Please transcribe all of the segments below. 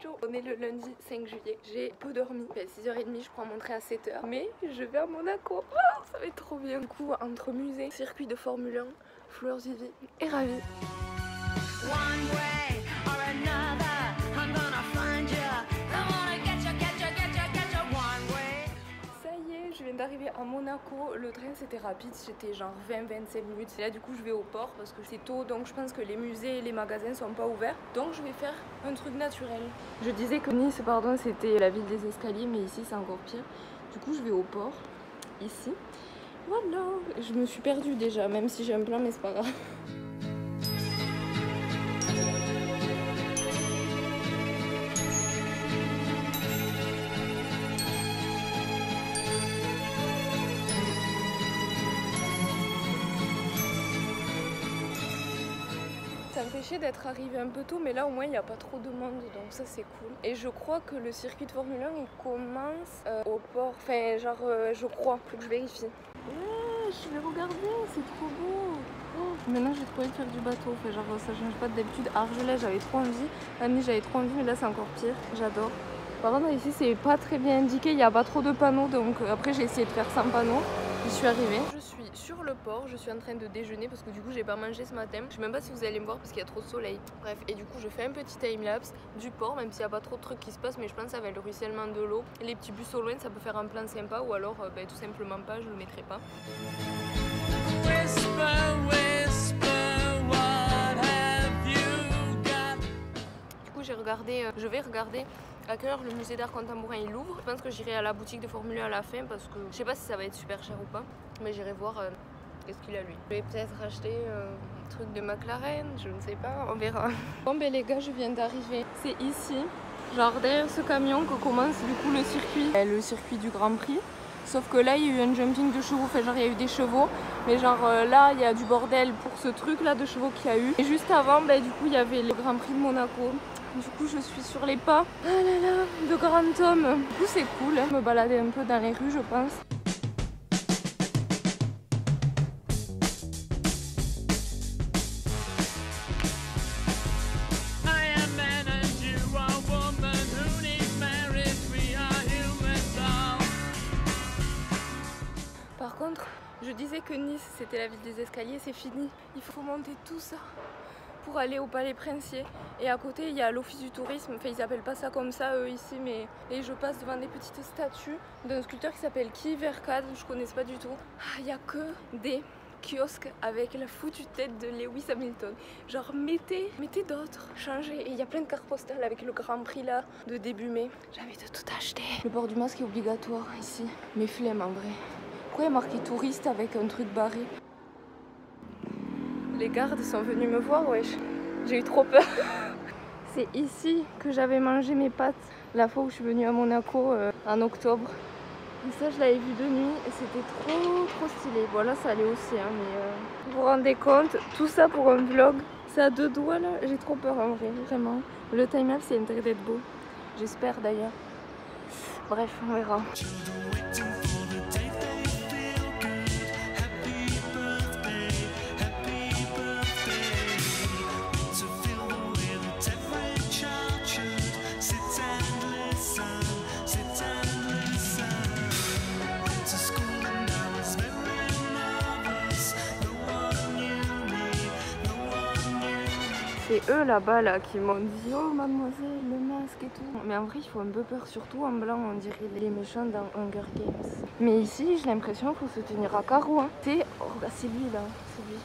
chaud. On est le lundi 5 juillet. J'ai peu dormi. À 6h30, je prends mon train à 7h. Mais je vais à Monaco. Oh, ça va être trop bien. Du coup, entre musée, circuit de Formule 1, Fleurs Vivi et ravie. Je viens d'arriver à Monaco, le train c'était rapide, c'était genre 20-25 minutes. Et là du coup je vais au port parce que c'est tôt, donc je pense que les musées et les magasins sont pas ouverts. Donc je vais faire un truc naturel. Je disais que Nice, pardon, c'était la ville des escaliers, mais ici c'est encore pire. Du coup je vais au port, ici. Voilà, je me suis perdue déjà, même si j'ai un plan, mais c'est pas grave. Ça me fait chier d'être arrivé un peu tôt, mais là au moins il n'y a pas trop de monde, donc ça c'est cool. Et je crois que le circuit de Formule 1 il commence au port, enfin genre je crois, faut que je vérifie. Ouais, je vais regarder, c'est trop beau. Oh, maintenant j'ai trop envie de faire du bateau, enfin genre ça change pas d'habitude. Argelès j'avais trop envie, Annie j'avais trop envie, mais là c'est encore pire, j'adore. Par contre ici c'est pas très bien indiqué, il n'y a pas trop de panneaux, donc après j'ai essayé de faire sans panneaux. J'y suis arrivée. Je suis sur le port, je suis en train de déjeuner parce que du coup j'ai pas mangé ce matin. Je sais même pas si vous allez me voir parce qu'il y a trop de soleil. Bref, et du coup je fais un petit timelapse du port, même s'il n'y a pas trop de trucs qui se passent, mais je pense avec le ruissellement de l'eau. Les petits bus au loin ça peut faire un plan sympa, ou alors tout simplement pas, je le mettrai pas. Je vais regarder à quelle heure le musée d'art contemporain il ouvre. Je pense que j'irai à la boutique de Formule 1 à la fin parce que je sais pas si ça va être super cher ou pas, mais j'irai voir qu'est-ce qu'il a lui. Je vais peut-être acheter un truc de McLaren, je ne sais pas, on verra. Bon ben les gars, je viens d'arriver. C'est ici, genre derrière ce camion que commence du coup le circuit du Grand Prix. Sauf que là il y a eu un jumping de chevaux, enfin genre il y a eu des chevaux, mais genre là il y a du bordel pour ce truc là de chevaux qu'il y a eu. Et juste avant, du coup il y avait le Grand Prix de Monaco. Du coup je suis sur les pas de Grand Homme. Du coup c'est cool, hein, me balader un peu dans les rues je pense. Par contre, je disais que Nice c'était la ville des escaliers, c'est fini. Il faut monter tout ça pour aller au Palais Princier. Et à côté il y a l'office du tourisme, enfin ils appellent pas ça comme ça eux ici, mais et je passe devant des petites statues d'un sculpteur qui s'appelle Guy Vercade, je connais pas du tout. Il y a que des kiosques avec la foutue tête de Lewis Hamilton. Genre mettez d'autres, changez. Et il y a plein de cartes postales avec le Grand Prix là de début mai. J'ai envie de tout acheter. Le port du masque est obligatoire ici, mais flemme en vrai. Pourquoi il y a marqué touriste avec un truc barré? Les gardes sont venus me voir, wesh. J'ai eu trop peur. C'est ici que j'avais mangé mes pâtes la fois où je suis venue à Monaco en octobre. Et ça, je l'avais vu de nuit et c'était trop stylé. Bon, là, ça allait aussi, hein, mais vous vous rendez compte, tout ça pour un vlog. C'est à deux doigts là. J'ai trop peur en vrai, vraiment. Le time-lapse, c'est intérêt d'être beau. J'espère d'ailleurs. Bref, on verra. C'est eux là-bas là qui m'ont dit oh mademoiselle le masque et tout. Mais en vrai il faut un peu peur, surtout en blanc on dirait les méchants dans Hunger Games. Mais ici j'ai l'impression qu'il faut se tenir à carreau. Hein. Oh, c'est lui là, c'est lui.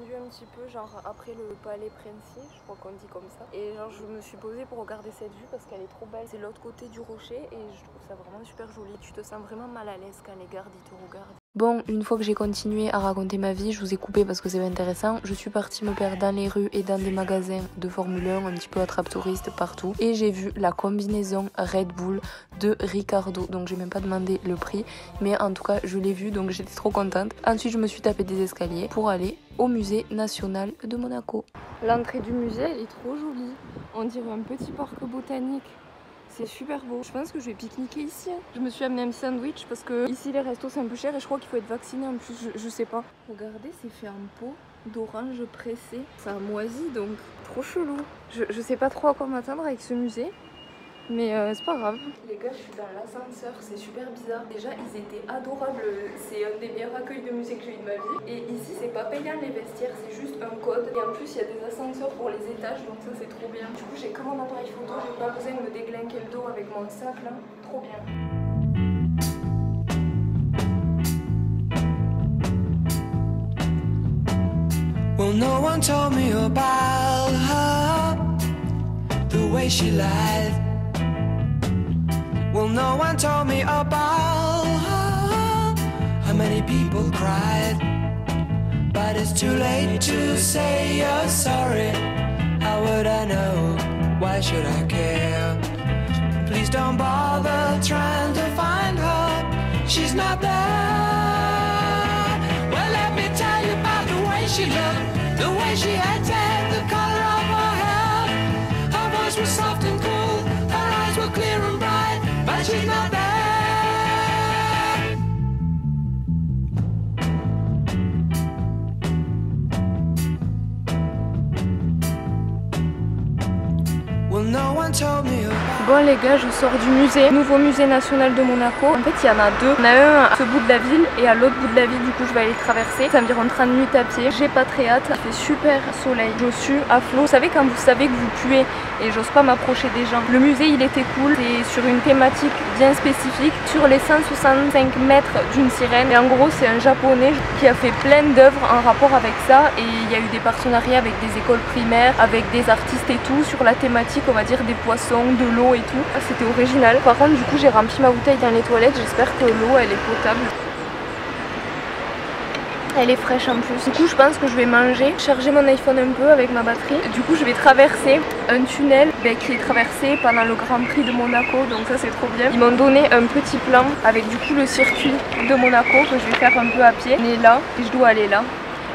descendu un petit peu, genre après le palais Princier, je crois qu'on dit comme ça. Et genre je me suis posée pour regarder cette vue parce qu'elle est trop belle. C'est l'autre côté du rocher et je trouve ça vraiment super joli. Tu te sens vraiment mal à l'aise quand les gardes ils te regardent. Bon, une fois que j'ai continué à raconter ma vie, je vous ai coupé parce que c'est intéressant. Je suis partie me perdre dans les rues et dans des magasins de Formule 1, un petit peu attrape-touriste partout. Et j'ai vu la combinaison Red Bull de Ricardo. Donc j'ai même pas demandé le prix, mais en tout cas je l'ai vu, donc j'étais trop contente. Ensuite je me suis tapé des escaliers pour aller au musée national de Monaco. L'entrée du musée elle est trop jolie. On dirait un petit parc botanique. C'est super beau. Je pense que je vais pique-niquer ici. Je me suis amené un petit sandwich parce que ici les restos c'est un peu cher et je crois qu'il faut être vacciné en plus, je sais pas. Regardez, c'est fait en pot d'orange pressé. Ça a moisi donc trop chelou. Je sais pas trop à quoi m'attendre avec ce musée. Mais c'est pas grave. Les gars, je suis dans l'ascenseur, c'est super bizarre. Déjà, ils étaient adorables. C'est un des meilleurs accueils de musée que j'ai eu de ma vie. Et ici, c'est pas payant les vestiaires, c'est juste un code. Et en plus, il y a des ascenseurs pour les étages, donc ça, c'est trop bien. Du coup, j'ai comme un appareil photo, j'ai pas besoin de me déglinguer le dos avec mon sac là. Trop bien. Well, no one told me about her, the way she lied. Well, no one told me about how many people cried. But it's too late to say you're sorry. How would I know? Why should I care? Please don't bother trying to find her. She's not there. Well, let me tell you about the way she looked, the way she acted, the color of her hair. Her voice was soft and cool, her eyes were clear and bright. But she's not there. Well, no one told me about. Bon les gars, je sors du musée, nouveau musée national de Monaco. En fait il y en a deux, il y en a un à ce bout de la ville et à l'autre bout de la ville, du coup je vais aller traverser. C'est environ 30 minutes à pied, j'ai pas très hâte, il fait super soleil, je suis à flot. Vous savez quand vous savez que vous puez et j'ose pas m'approcher des gens. Le musée il était cool, c'est sur une thématique bien spécifique, sur les 165 mètres d'une sirène. Et en gros c'est un japonais qui a fait plein d'œuvres en rapport avec ça et il y a eu des partenariats avec des écoles primaires, avec des artistes et tout, sur la thématique on va dire des poissons, de l'eau et tout. C'était original. Par contre du coup j'ai rempli ma bouteille dans les toilettes, j'espère que l'eau elle est potable. Elle est fraîche en plus. Du coup je pense que je vais manger, charger mon iPhone un peu avec ma batterie. Du coup je vais traverser un tunnel qui est traversé pendant le Grand Prix de Monaco, donc ça c'est trop bien. Ils m'ont donné un petit plan avec du coup le circuit de Monaco que je vais faire un peu à pied. On est là et je dois aller là.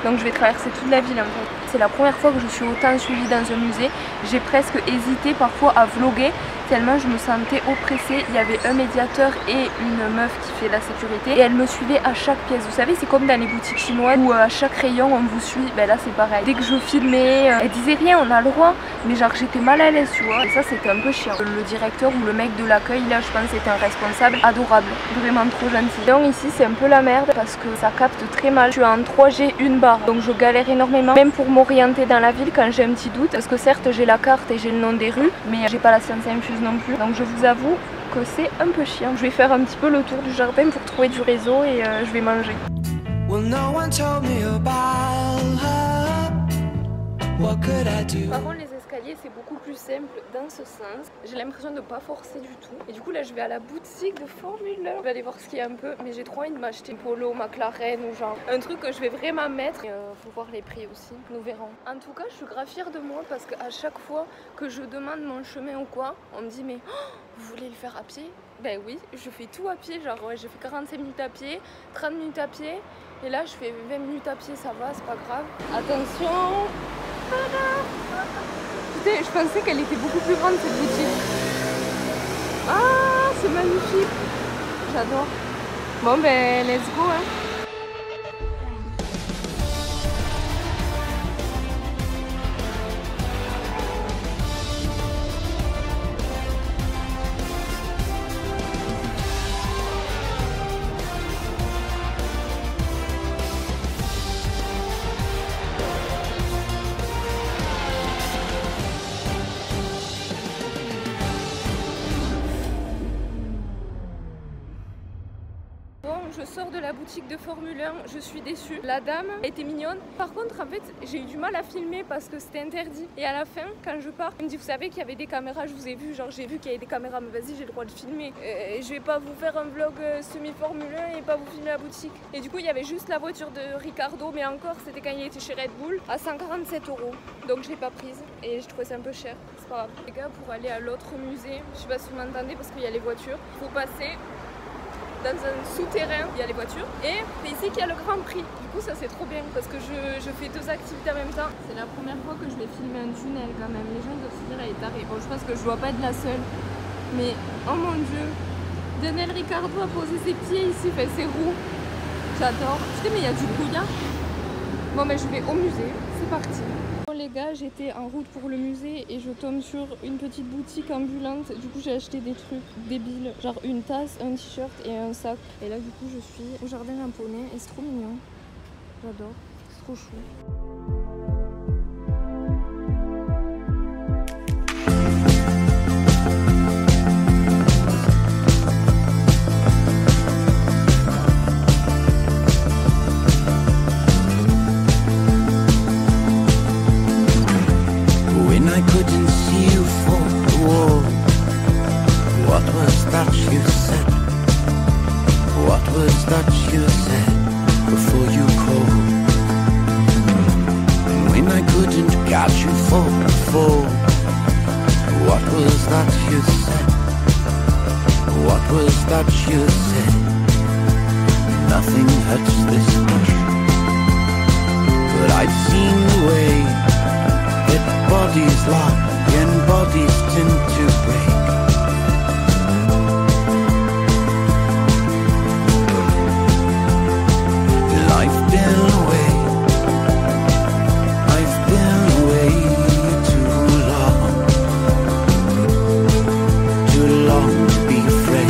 Donc je vais traverser toute la ville en fait. C'est la première fois que je suis autant suivie dans un musée. J'ai presque hésité parfois à vlogger tellement je me sentais oppressée. Il y avait un médiateur et une meuf qui fait la sécurité et elle me suivait à chaque pièce. Vous savez, c'est comme dans les boutiques chinoises où à chaque rayon on vous suit. Ben là c'est pareil. Dès que je filmais, elle disait rien, on a le droit. Mais genre j'étais mal à l'aise, tu vois. Et ça c'était un peu chiant. Le directeur ou le mec de l'accueil là, je pense c'était un responsable adorable. Vraiment trop gentil. Donc ici c'est un peu la merde parce que ça capte très mal. Je suis en 3G une barre. Donc je galère énormément. Même pour m'orienter dans la ville quand j'ai un petit doute. Parce que certes j'ai la carte et j'ai le nom des rues. Mais j'ai pas la science infuse non plus. Donc je vous avoue que c'est un peu chiant. Je vais faire un petit peu le tour du jardin pour trouver du réseau et je vais manger. Well, no one told me about her. What could I do? Par contre les escaliers c'est beaucoup plus simple dans ce sens. J'ai l'impression de ne pas forcer du tout. Et du coup là je vais à la boutique de Formule 1. Je vais aller voir ce qu'il y a un peu. Mais j'ai trop envie de m'acheter Polo, McLaren ou genre un truc que je vais vraiment mettre. Faut voir les prix aussi, nous verrons. En tout cas je suis grave fière de moi parce qu'à chaque fois que je demande mon chemin ou quoi, on me dit mais vous voulez le faire à pied? Ben oui, je fais tout à pied, genre ouais, j'ai fait 45 minutes à pied, 30 minutes à pied, et là je fais 20 minutes à pied, ça va, c'est pas grave. Attention. Putain, je pensais qu'elle était beaucoup plus grande cette boutique. Ah, c'est magnifique. J'adore. Bon ben, let's go hein. je sors de la boutique de Formule 1, je suis déçue. La dame était mignonne. Par contre, en fait, j'ai eu du mal à filmer parce que c'était interdit. Et à la fin, quand je pars, elle me dit, vous savez qu'il y avait des caméras, je vous ai vu, genre j'ai vu qu'il y avait des caméras, mais vas-y, j'ai le droit de filmer. Je vais pas vous faire un vlog semi-Formule 1 et pas vous filmer la boutique. Et du coup, il y avait juste la voiture de Ricardo, mais encore, c'était quand il était chez Red Bull, à 147 €. Donc je l'ai pas prise et je trouvais ça un peu cher. C'est pas grave. Les gars, pour aller à l'autre musée, je sais pas si vous m'entendez parce qu'il y a les voitures, il faut passer dans un souterrain, il y a les voitures, et c'est ici qu'il y a le Grand Prix. Du coup ça c'est trop bien parce que je fais deux activités en même temps. C'est la première fois que je vais filmer un tunnel quand même, les gens doivent se dire elle est tarée. Bon je pense que je dois pas être la seule, mais oh mon dieu, Daniel Ricciardo a posé ses pieds ici, fait ses roues, j'adore. Putain mais il y a du brouillard. Bon mais je vais au musée, c'est parti. Bon les gars, j'étais en route pour le musée et je tombe sur une petite boutique ambulante. Du coup j'ai acheté des trucs débiles, genre une tasse, un t-shirt et un sac. Et là du coup je suis au jardin japonais et c'est trop mignon. J'adore, c'est trop chou. Nothing hurts this much, but I've seen the way that bodies lie and bodies tend to break. And I've been away too long to be afraid.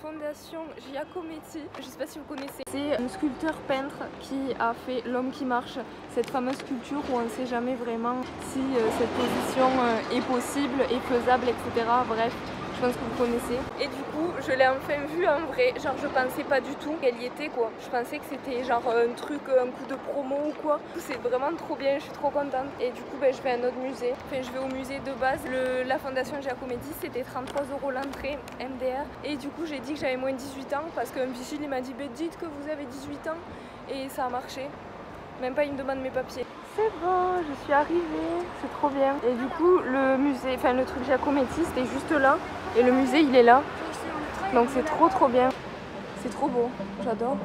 Fondation Giacometti, je sais pas si vous connaissez, c'est un sculpteur peintre qui a fait L'homme qui marche, cette fameuse sculpture où on ne sait jamais vraiment si cette position est possible, est faisable, etc. Bref, je pense que vous connaissez. Et du coup, je l'ai enfin vue en vrai, genre je pensais pas du tout qu'elle y était quoi. Je pensais que c'était genre un truc, un coup de promo ou quoi. C'est vraiment trop bien, je suis trop contente. Et du coup, je vais à un autre musée. Enfin, je vais au musée de base. La Fondation Giacometti, c'était 33 € l'entrée, MDR. Et du coup, j'ai dit que j'avais moins de 18 ans parce qu'un vigile, il m'a dit, dites que vous avez 18 ans. Et ça a marché. Même pas, il me demande mes papiers. C'est bon, je suis arrivée, c'est trop bien. Et du coup, le musée, enfin le truc Giacometti, c'était juste là. Et le musée, il est là. Donc c'est trop bien. C'est trop beau, j'adore.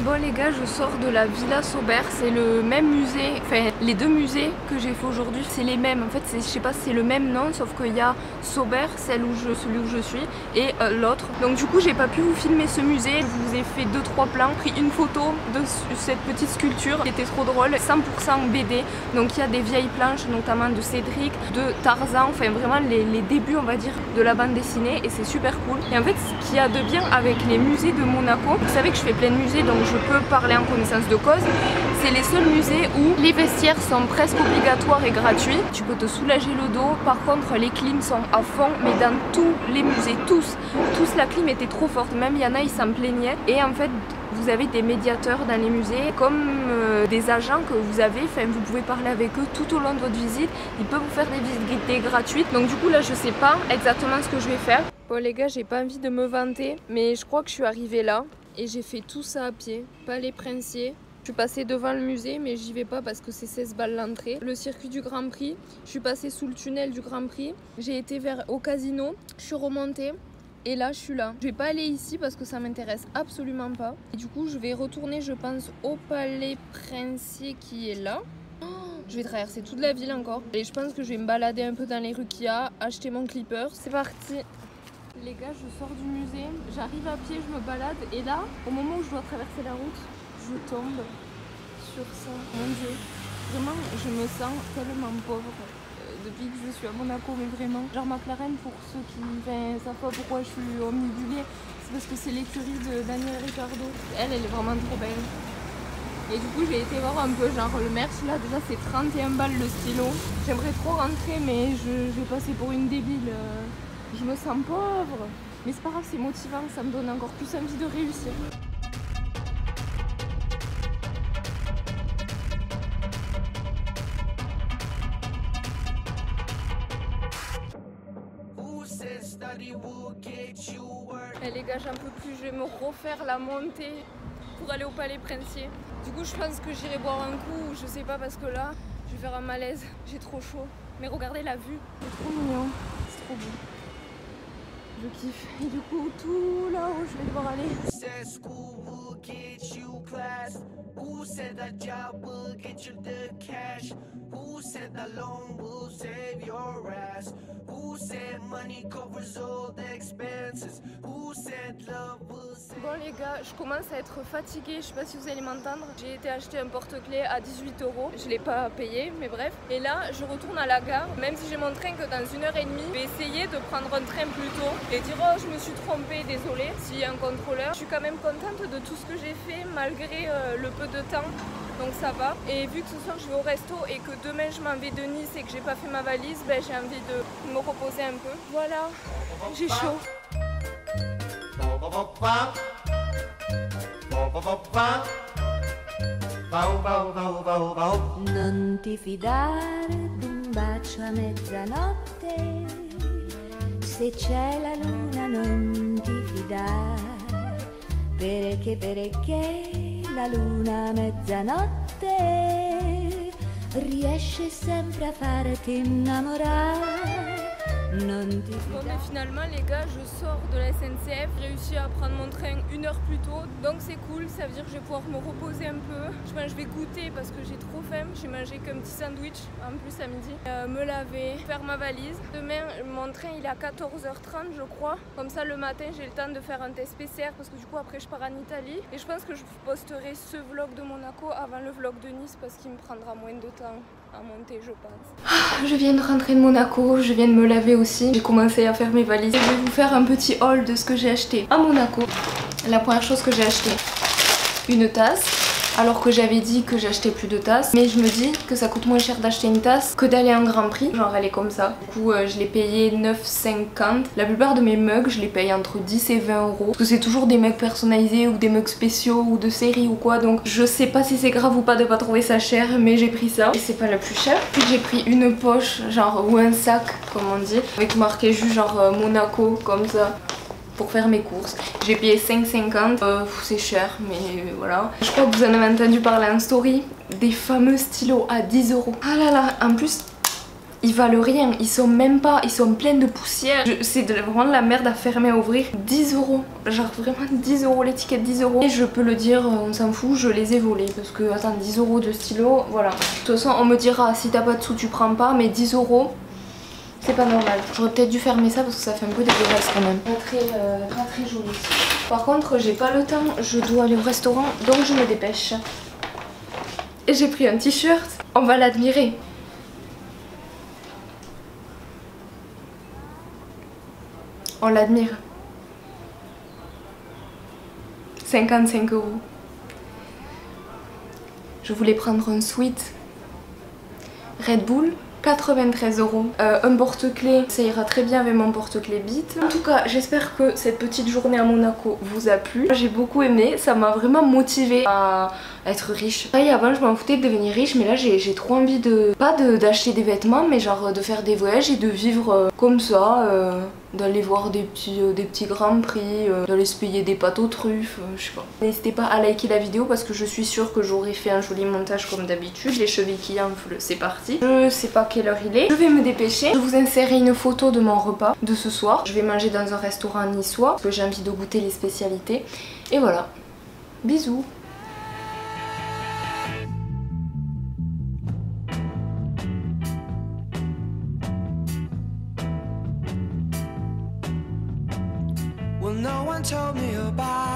Bon les gars, je sors de la Villa Sauber, c'est le même musée, enfin les deux musées que j'ai fait aujourd'hui, c'est les mêmes. En fait, je sais pas si c'est le même nom, sauf qu'il y a Sauber, celui où je suis, et l'autre. Donc du coup, j'ai pas pu vous filmer ce musée, je vous ai fait 2-3 plans, pris une photo de cette petite sculpture qui était trop drôle, 100% BD. Donc il y a des vieilles planches, notamment de Cédric, de Tarzan, enfin vraiment les débuts, on va dire, de la bande dessinée, et c'est super cool. Et en fait, ce qu'il y a de bien avec les musées de Monaco, vous savez que je fais plein de musées, donc je peux parler en connaissance de cause, c'est les seuls musées où les vestiaires sont presque obligatoires et gratuits. Tu peux te soulager le dos. Par contre, les clims sont à fond, mais dans tous les musées, tous la clim était trop forte. Même il y en a, ils s'en plaignaient. Et en fait, vous avez des médiateurs dans les musées, comme des agents que vous avez, enfin vous pouvez parler avec eux tout au long de votre visite, ils peuvent vous faire des visites gratuites. Donc du coup là je sais pas exactement ce que je vais faire. Bon les gars, j'ai pas envie de me vanter, mais je crois que je suis arrivée là et j'ai fait tout ça à pied, Palais Princier. Je suis passée devant le musée, mais j'y vais pas parce que c'est 16 balles l'entrée. Le circuit du Grand Prix, je suis passée sous le tunnel du Grand Prix, j'ai été au casino, je suis remontée. Et là, je suis là. Je vais pas aller ici parce que ça m'intéresse absolument pas. Et du coup, je vais retourner, je pense, au Palais Princier qui est là. Oh, Je vais traverser toute la ville encore. Et je pense que je vais me balader un peu dans les rues qu'il y a, acheter mon clipper. C'est parti. Les gars, je sors du musée, j'arrive à pied, je me balade et là, au moment où je dois traverser la route, je tombe sur ça. Mon Dieu, vraiment, je me sens tellement pauvre depuis que je suis à Monaco, mais vraiment. Genre McLaren, pour ceux qui ne savent pas pourquoi je suis omnibulée, c'est parce que c'est l'écurie de Daniel Ricciardo. Elle est vraiment trop belle. Et du coup, j'ai été voir un peu, genre le merch là, déjà c'est 31 balles le stylo. J'aimerais trop rentrer, mais je vais passer pour une débile. Je me sens pauvre, mais c'est pas grave, c'est motivant, ça me donne encore plus envie de réussir. Et les gars, j'en peux plus, je vais me refaire la montée pour aller au Palais Princier. Du coup, je pense que j'irai boire un coup, je sais pas, parce que là, je vais faire un malaise, j'ai trop chaud. Mais regardez la vue, c'est trop mignon, c'est trop beau. Je kiffe. Et du coup, tout là-haut, je vais devoir aller. Bon les gars, je commence à être fatiguée, je sais pas si vous allez m'entendre. J'ai été acheter un porte-clés à 18 €, je l'ai pas payé, mais bref. Et là, je retourne à la gare, même si j'ai mon train que dans 1h30, je vais essayer de prendre un train plus tôt et dire oh je me suis trompée, désolée, s'il y a un contrôleur. Je suis quand même contente de tout ce que j'ai fait malgré le peu de temps. Donc ça va. Et vu que ce soir je vais au resto et que demain je m'en vais de Nice et que j'ai pas fait ma valise, ben, j'ai envie de me reposer un peu. Voilà, j'ai chaud. Non ti fidare d'un bacio a mezzanotte, se c'è la luna non ti fidare, perché la luna a mezzanotte riesce sempre a farti innamorare. Bon mais finalement les gars, je sors de la SNCF, j'ai réussi à prendre mon train 1 heure plus tôt, donc c'est cool, ça veut dire que je vais pouvoir me reposer un peu. Je pense que je vais goûter parce que j'ai trop faim, j'ai mangé qu'un petit sandwich en plus à midi. Me laver, faire ma valise. Demain mon train il est à 14h30 je crois, comme ça le matin j'ai le temps de faire un test PCR parce que du coup après je pars en Italie. Et je pense que je posterai ce vlog de Monaco avant le vlog de Nice parce qu'il me prendra moins de temps à monter je pense. Je viens de rentrer de Monaco, je viens de me laver aussi. J'ai commencé à faire mes valises. Je vais vous faire un petit haul de ce que j'ai acheté à Monaco. La première chose que j'ai acheté, une tasse. Alors que j'avais dit que j'achetais plus de tasses. Mais je me dis que ça coûte moins cher d'acheter une tasse que d'aller en Grand Prix. Genre elle est comme ça. Du coup je l'ai payé 9,50. La plupart de mes mugs je les paye entre 10 et 20 €. Parce que c'est toujours des mugs personnalisés ou des mugs spéciaux ou de série ou quoi. Donc je sais pas si c'est grave ou pas de pas trouver ça cher. Mais j'ai pris ça. Et c'est pas le plus cher. Puis j'ai pris une poche genre ou un sac comme on dit. Avec marqué juste genre Monaco comme ça. Pour faire mes courses. J'ai payé 5,50, c'est cher mais voilà. Je crois que vous en avez entendu parler en story, des fameux stylos à 10 €. Ah là là, en plus ils valent rien, ils sont même pas, ils sont pleins de poussière. C'est vraiment de la merde à fermer, à ouvrir. 10 €, genre vraiment 10 €, l'étiquette 10 €. Et je peux le dire, on s'en fout, je les ai volés. Parce que attends, 10 € de stylo, voilà. De toute façon on me dira si t'as pas de sous tu prends pas, mais 10 €. C'est pas normal. J'aurais peut-être dû fermer ça parce que ça fait un peu dégueulasse quand même. Pas très joli. Par contre, j'ai pas le temps. Je dois aller au restaurant donc je me dépêche. Et j'ai pris un t-shirt. On va l'admirer. On l'admire. 55 €. Je voulais prendre un sweat Red Bull. 93 €. Un porte-clés, ça ira très bien avec mon porte-clés Beat. En tout cas, j'espère que cette petite journée à Monaco vous a plu. J'ai beaucoup aimé, ça m'a vraiment motivée à être riche. Pareil, avant je m'en foutais de devenir riche, mais là j'ai trop envie de, pas d'acheter des vêtements, mais genre de faire des voyages et de vivre comme ça, d'aller voir des petits grands prix, d'aller se payer des pâtes aux truffes, je sais pas. N'hésitez pas à liker la vidéo parce que je suis sûre que j'aurai fait un joli montage comme d'habitude. Les chevilles qui enflent, c'est parti. Je sais pas quelle heure il est. Je vais me dépêcher. Je vous insérerai une photo de mon repas de ce soir. Je vais manger dans un restaurant niçois parce que j'ai envie de goûter les spécialités. Et voilà. Bisous. no one told me about.